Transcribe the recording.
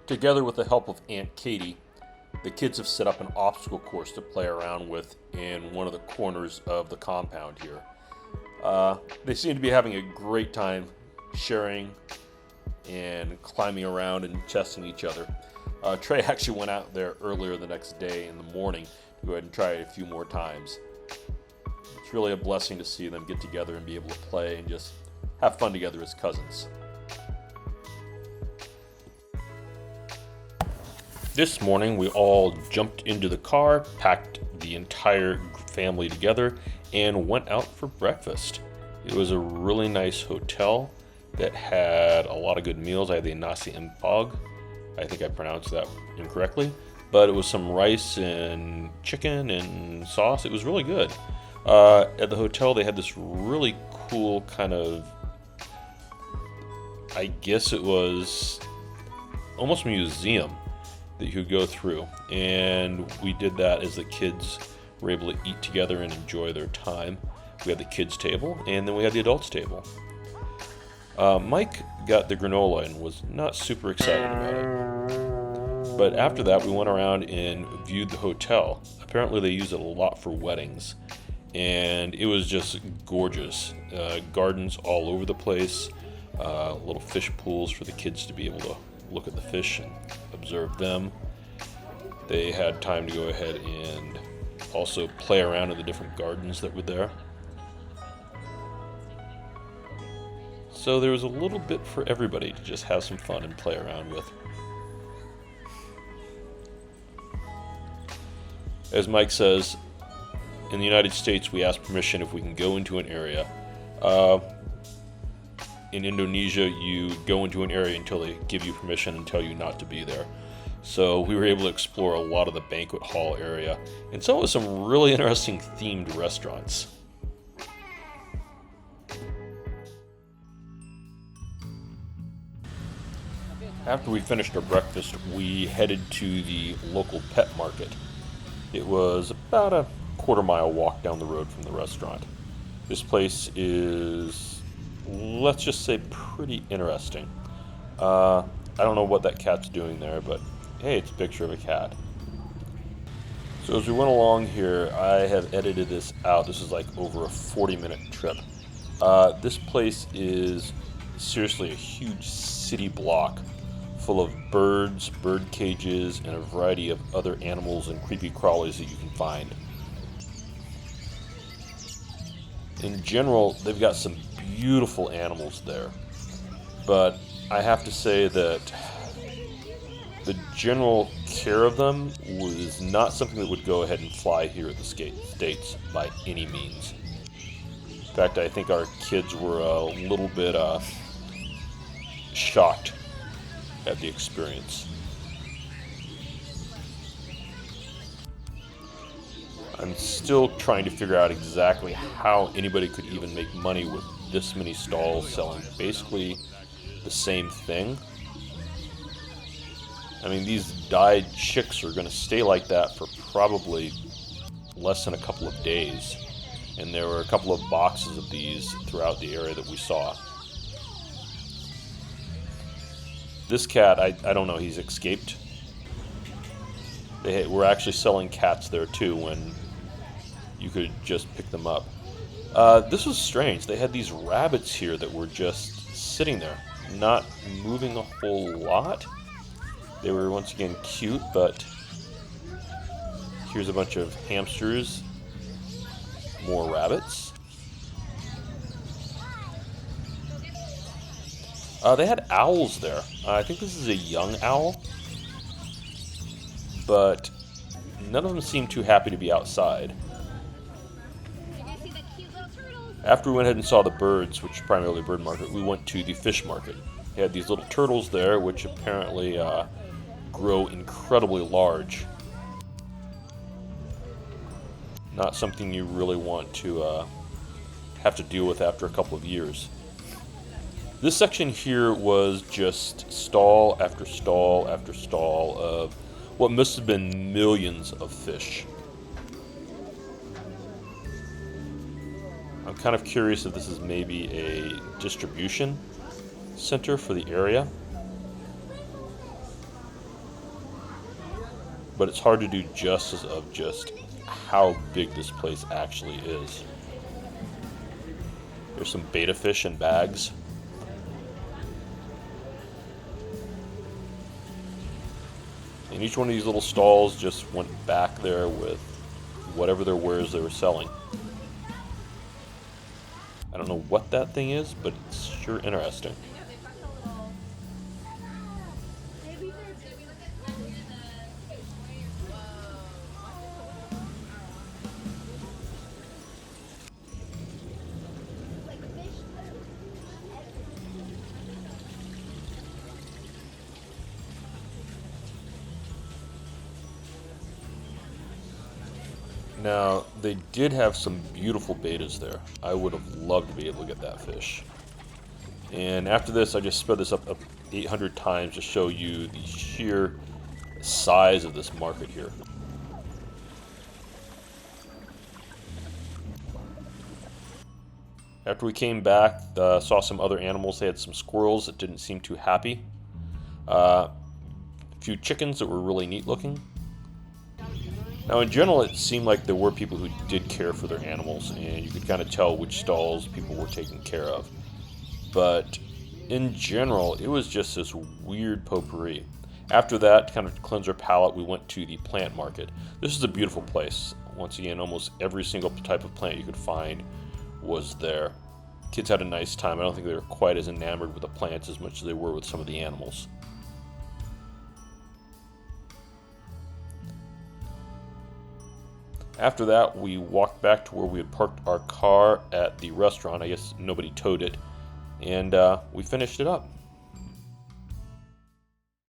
Together with the help of Aunt Katie, the kids have set up an obstacle course to play around with in one of the corners of the compound here. They seem to be having a great time sharing and climbing around and testing each other. Trey actually went out there earlier the next day in the morning to go ahead and try it a few more times. It's really a blessing to see them get together and be able to play and just have fun together as cousins. This morning we all jumped into the car, packed the entire family together, and went out for breakfast. It was a really nice hotel that had a lot of good meals. I had the nasi empag. I think I pronounced that incorrectly, but it was some rice and chicken and sauce. It was really good. At the hotel they had this really cool kind of, I guess it was almost a museum that you could go through, and we did that as the kids were able to eat together and enjoy their time. We had the kids table and then we had the adults table. Mike got the granola and was not super excited about it, but after that we went around and viewed the hotel. Apparently they use it a lot for weddings, and it was just gorgeous. Gardens all over the place, little fish pools for the kids to be able to look at the fish and observe them. They had time to go ahead and also play around in the different gardens that were there. So there was a little bit for everybody to just have some fun and play around with. As Mike says, in the United States we ask permission if we can go into an area. In Indonesia, you go into an area until they give you permission and tell you not to be there. So we were able to explore a lot of the banquet hall area, and so with some really interesting themed restaurants. After we finished our breakfast, we headed to the local pet market. It was about a quarter-mile walk down the road from the restaurant. This place is, let's just say, pretty interesting. I don't know what that cat's doing there, but hey, it's a picture of a cat. So as we went along here, I have edited this out. This is like over a 40-minute trip. This place is seriously a huge city block full of birds, bird cages, and a variety of other animals and creepy crawlies that you can find. In general, they've got some beautiful animals there, but I have to say that the general care of them was not something that would go ahead and fly here at the States by any means. In fact, I think our kids were a little bit shocked at the experience. I'm still trying to figure out exactly how anybody could even make money with this many stalls selling basically the same thing. I mean, these dyed chicks are going to stay like that for probably less than a couple of days, and there were a couple of boxes of these throughout the area that we saw. This cat, I don't know, he's escaped. They were actually selling cats there too when you could just pick them up. This was strange. They had these rabbits here that were just sitting there, not moving a whole lot. They were once again cute, but here's a bunch of hamsters, more rabbits. They had owls there. I think this is a young owl, but none of them seemed too happy to be outside. After we went ahead and saw the birds, which is primarily a bird market, we went to the fish market. They had these little turtles there, which apparently grow incredibly large. Not something you really want to have to deal with after a couple of years. This section here was just stall after stall after stall of what must have been millions of fish. I'm kind of curious if this is maybe a distribution center for the area. but it's hard to do justice of just how big this place actually is. There's some betta fish in bags. And each one of these little stalls just went back there with whatever their wares they were selling. I don't know what that thing is, but it's sure interesting. Now, they did have some beautiful bettas there. I would have loved to be able to get that fish. And after this, I just sped this up 800 times to show you the sheer size of this market here. After we came back, saw some other animals. They had some squirrels that didn't seem too happy. A few chickens that were really neat looking. Now, in general, it seemed like there were people who did care for their animals, and you could kind of tell which stalls people were taking care of. But in general, it was just this weird potpourri. After that, to kind of cleanse our palate, we went to the plant market. This is a beautiful place. Once again, almost every single type of plant you could find was there. Kids had a nice time. I don't think they were quite as enamored with the plants as much as they were with some of the animals. After that, we walked back to where we had parked our car at the restaurant. I guess nobody towed it. And we finished it up.